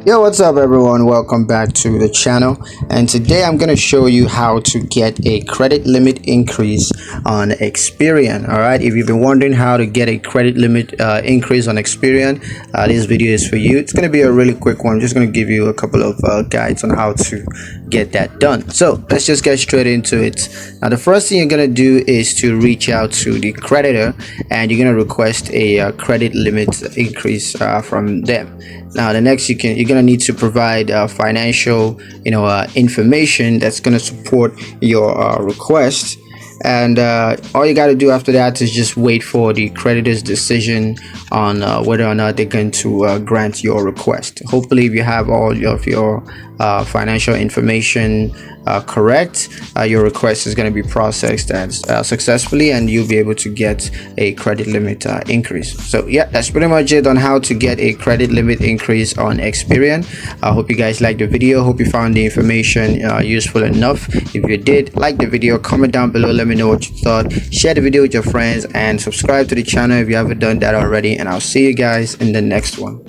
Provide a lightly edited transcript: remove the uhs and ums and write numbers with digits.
Yo, what's up everyone? Welcome back to the channel, and today I'm going to show you how to get a credit limit increase on Experian. All right, if you've been wondering how to get a credit limit increase on Experian, this video is for you. It's going to be a really quick one. I'm just going to give you a couple of guides on how to get that done. So let's just get straight into it. Now the first thing you're going to do is to reach out to the creditor, and you're going to request a credit limit increase from them. Now the next you're gonna need to provide financial information that's gonna support your request, and all you got to do after that is just wait for the creditor's decision on whether or not they're going to grant your request. Hopefully, if you have all of your financial information correct, your request is going to be processed successfully, and you'll be able to get a credit limit increase. So yeah, that's pretty much it on how to get a credit limit increase on Experian. I hope you guys liked the video. Hope you found the information useful enough. If you did, like the video, comment down below, let me know what you thought, share the video with your friends, and subscribe to the channel if you haven't done that already, and I'll see you guys in the next one.